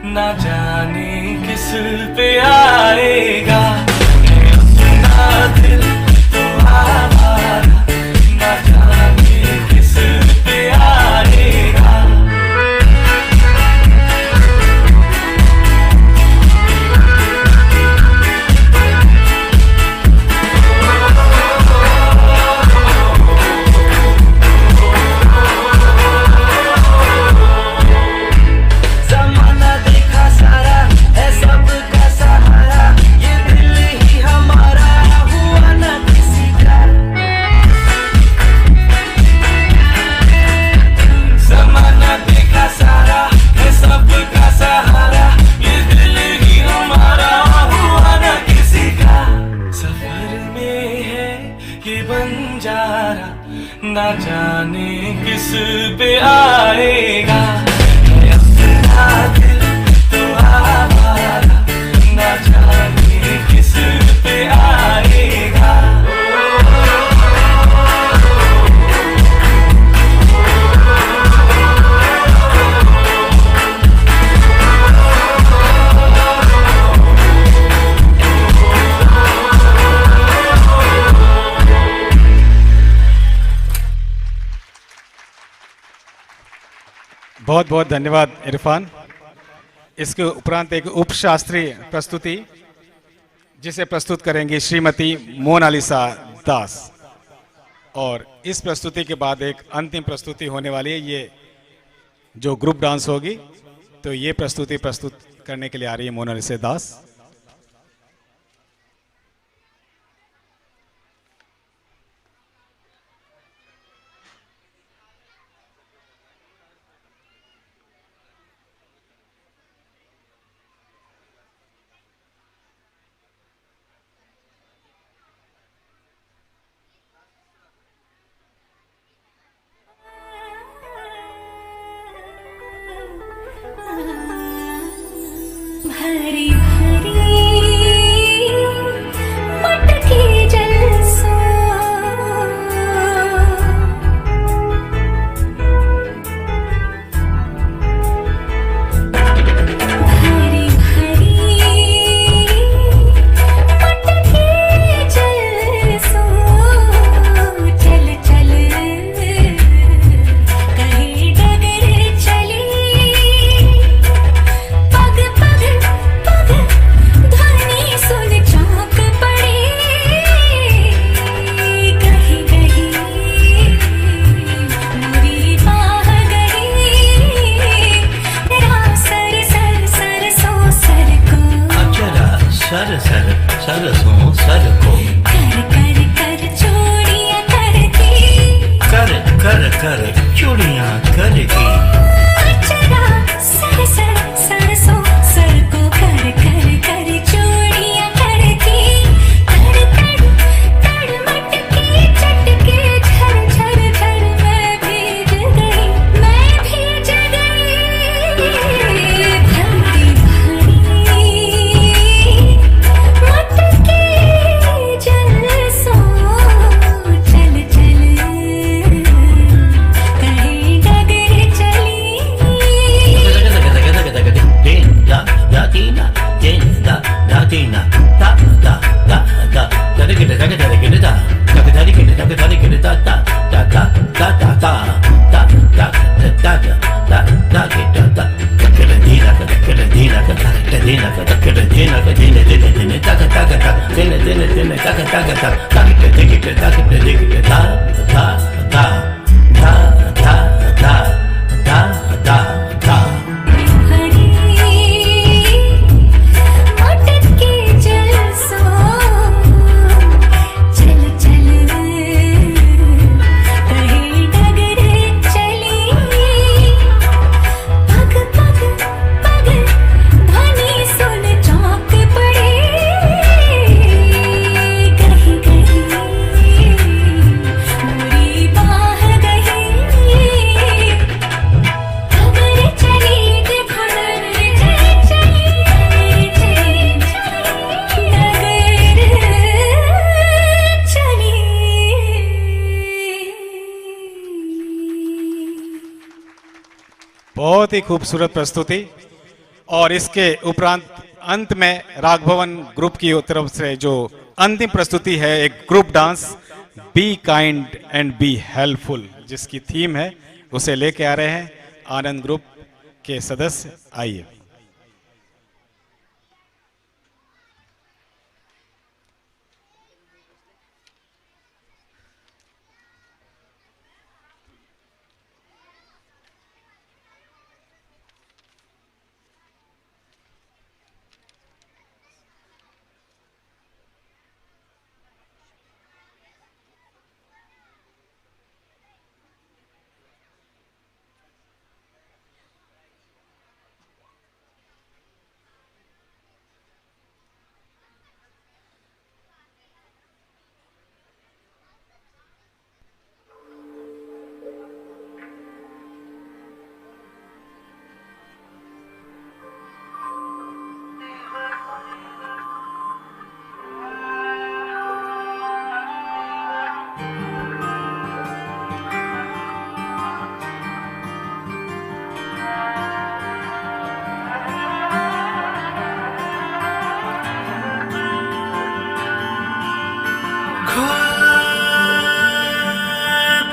Speaker 4: न जाने किस पे आएगा। है अपना दिल तो आवारा, न जाने किस पे आएगा। न जाने किस पे आएगा। है अपना दिल तो आवारा, न जाने किस पे आएगा।
Speaker 2: बहुत बहुत धन्यवाद इरफान। इसके उपरांत एक उपशास्त्रीय प्रस्तुति जिसे प्रस्तुत करेंगी श्रीमती मोनालिसा दास। और इस प्रस्तुति के बाद एक अंतिम प्रस्तुति होने वाली है। ये जो ग्रुप डांस होगी, तो ये प्रस्तुति प्रस्तुत करने के लिए आ रही है मोनालिसा दास।
Speaker 7: भरी भरी मटकी जलसो भरी भरी मटकी जलसो चल चल कहीं डगर चली पग पग पग ध्वनि सुन चौंक पड़ी कहीं कहीं मेरी बाह गई तेरा सर सर सरसों सर को
Speaker 6: अचरा सर सर सरसों सर को
Speaker 7: कर कर कर चूड़ियां करती
Speaker 6: कर कर कर चूड़ियां करके
Speaker 7: अचरा सर सर सरसों सर को कर कर कर चूड़ियां करती तड़ तड़ तड़ मटकी चटके झर झर झर मैं भीग गई भरी भरी मटकी जलसो चल चल कहीं डगर चली मटकी जलसो चल चल कहीं डगर चली पग पग पग ध्वनि सुन चौंक पड़ी कहीं कहीं मेरी बाह गई डगर चली घुड़र चली
Speaker 2: बहुत ही खूबसूरत प्रस्तुति। और इसके उपरांत अंत में राघभवन ग्रुप की तरफ से जो अंतिम प्रस्तुति है, एक group dance be kind and be helpful, जिसकी थीम है, उसे लेके आ रहे हैं आनंद ग्रुप के सदस्य। आइए।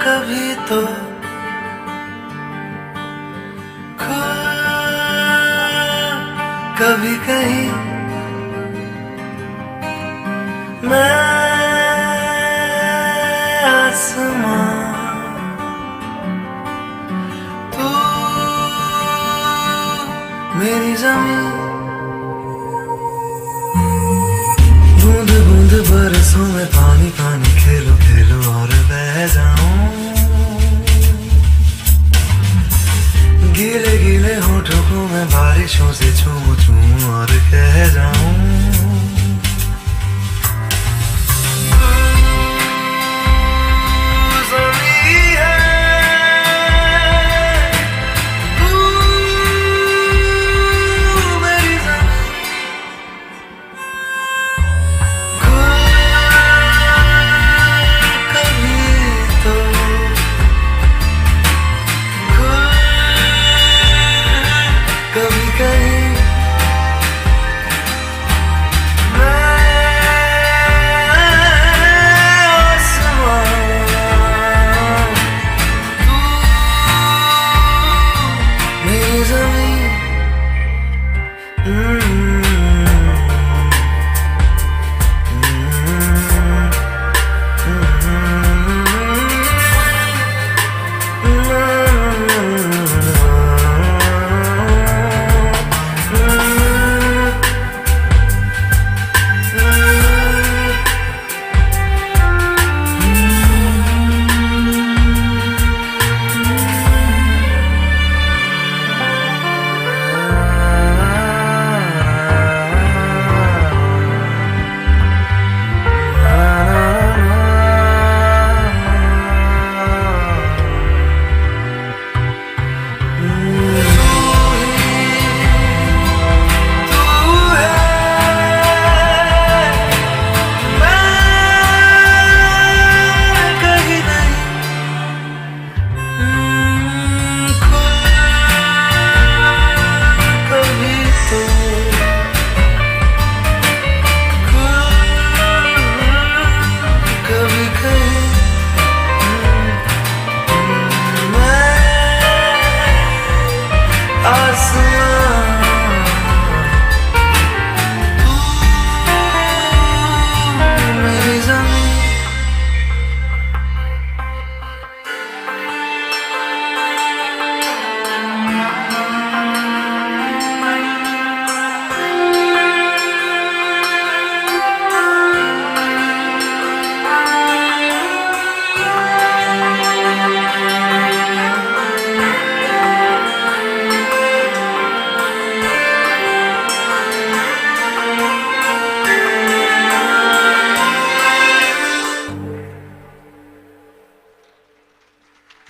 Speaker 16: कभी तो कभी कहीं मैं आसमां तू मेरी जमीन बूंद बूंद बरसों में पानी पानी खेलो खेलो और बह जाऊं गीले गीले होठों को मैं बारिशों से चूमू चूमू और कह जाऊं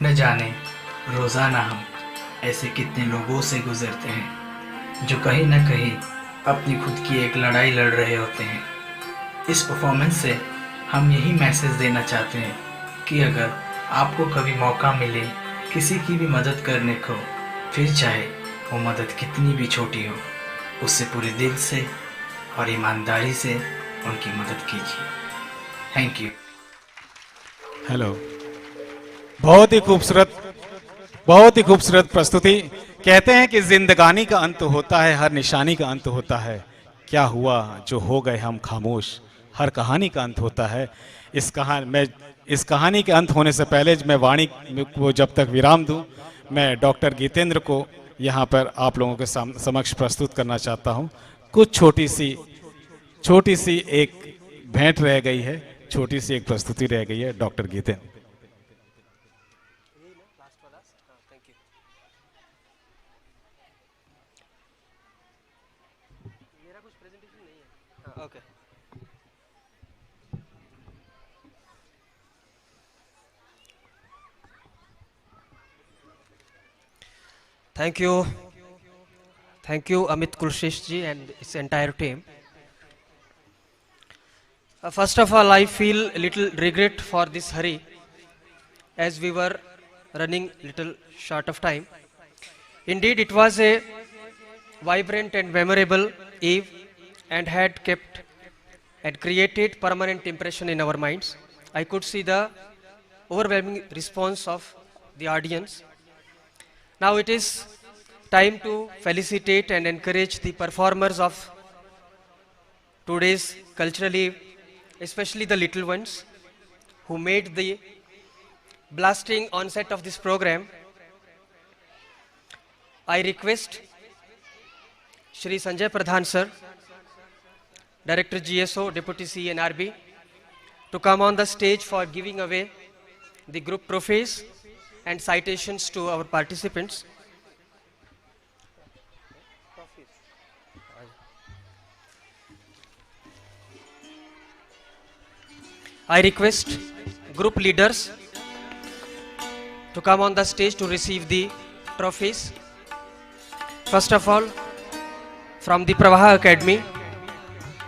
Speaker 17: न जाने रोज़ाना हम ऐसे कितने लोगों से गुजरते हैं जो कहीं ना कहीं अपनी खुद की एक लड़ाई लड़ रहे होते हैं। इस परफॉर्मेंस से हम यही मैसेज देना चाहते हैं कि अगर आपको कभी मौका मिले किसी की भी मदद करने को, फिर चाहे वो मदद कितनी भी छोटी हो, उससे पूरे दिल से और ईमानदारी से उनकी मदद कीजिए। Thank you.
Speaker 2: हेलो, बहुत ही खूबसूरत प्रस्तुति। कहते हैं कि जिंदगानी का अंत होता है, हर निशानी का अंत होता है, क्या हुआ जो हो गए हम खामोश, हर कहानी का अंत होता है। इस कहानी के अंत होने से पहले मैं वाणी को जब तक विराम दूं, मैं डॉक्टर गीतेंद्र को यहाँ पर आप लोगों के समक्ष प्रस्तुत करना चाहता हूँ। कुछ छोटी सी एक भेंट रह गई है, छोटी सी एक प्रस्तुति रह गई है। Doctor Geetendra.
Speaker 1: Okay. Thank you, Amit Kulshesh ji and his entire team. First of all, I feel a little regret for this hurry, as we were running little short of time. Indeed, it was a vibrant and memorable eve, and had kept and created permanent impression in our minds. I could see the overwhelming response of the audience. Now it is time to felicitate and encourage the performers of today's cultural eve, especially the little ones who made the blasting onset of this program. I request Shri Sanjay Pradhan sir, Director GSO, Deputy CNRB, to come on the stage for giving away the group trophies and citations to our participants. I request group leaders to come on the stage to receive the trophies. First of all, from the Pravaha Academy,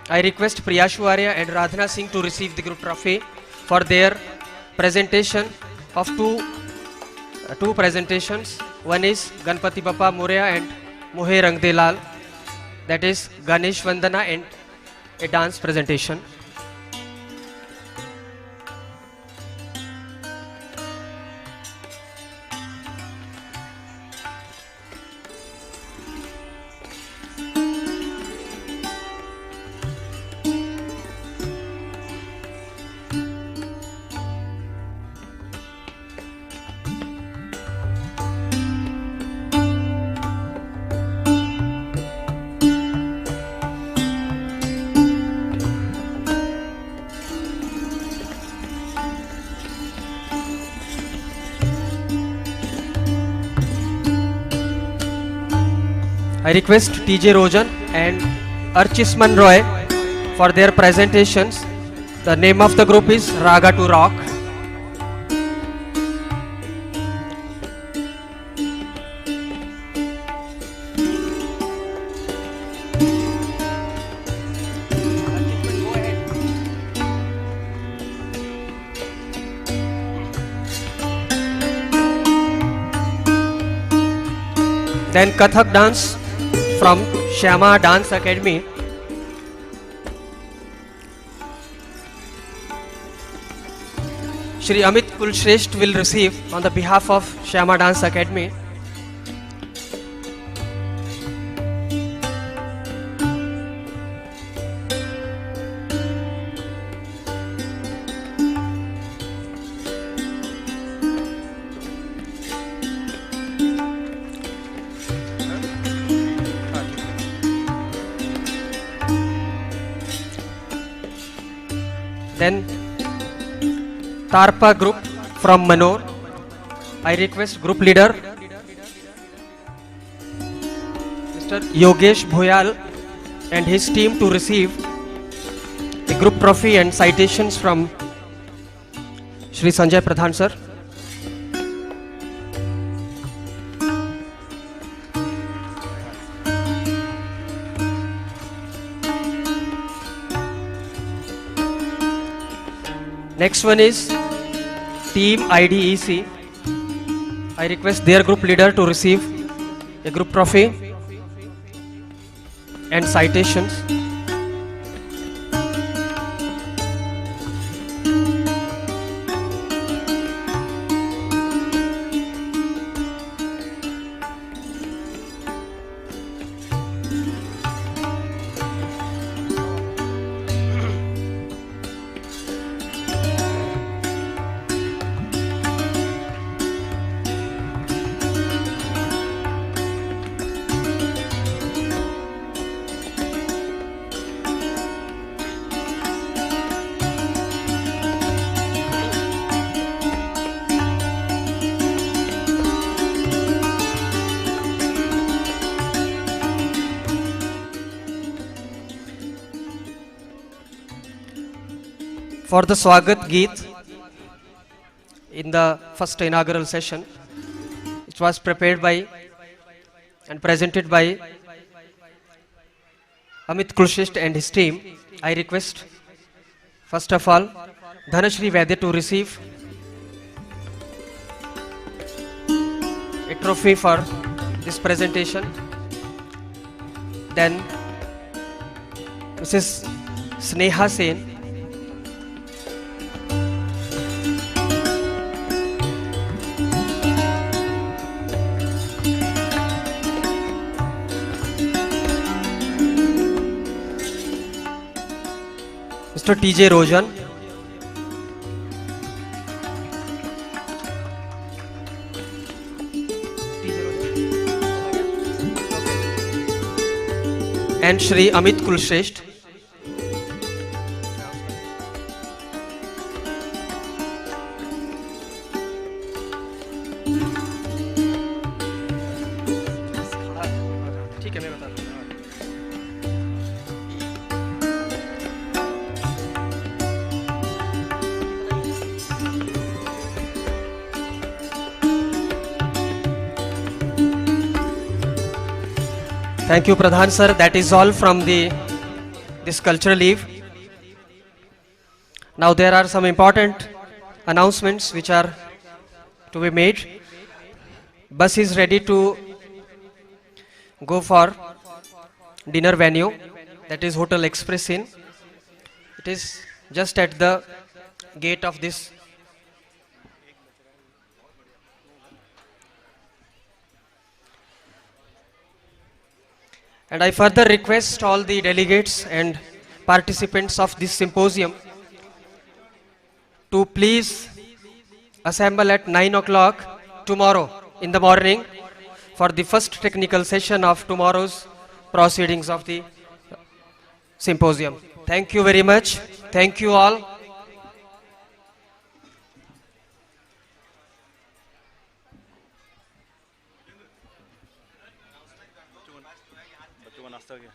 Speaker 1: I request Priyashu Arya and Radhana Singh to receive the group trophy for their presentation of two presentations. One is Ganpati Bappa Moria and Mohe Rang De Lal, that is Ganesh Vandana and a dance presentation. I request TJ Rojan and Archisman Roy for their presentations. The name of the group is Raga to Rock. Then Kathak dance from Shyama Dance Academy. Shri Amit Kulshresht will receive on the behalf of Shyama Dance Academy. Then Tarpa group from Manor. I request group leader Mr. Yogesh Bhoyal and his team to receive the group trophy and citations from Shri Sanjay Pradhan sir. Next one is Team IDEC. I request their group leader to receive a group trophy and citations. For the Swagat Geet in the first inaugural session, it was prepared by and presented by Amit Kulshresht and his team. I request first of all Dhanashri Vaidya to receive a trophy for this presentation. Then Mrs. Sneha Sen, Mr. TJ Rojan, and Shri Amit Kulshresht. ठीक है, मैं बता दूंगा. Thank you, Pradhan sir. That is all from this cultural leave. Now there are some important announcements which are to be made. Bus is ready to go for dinner venue, that is Hotel Express Inn. It is just at the gate of this. And I further request all the delegates and participants of this symposium to please assemble at 9 o'clock tomorrow in the morning for the first technical session of tomorrow's proceedings of the symposium. Thank you very much. Thank you all.
Speaker 18: बच्चों का नाश्ता क्या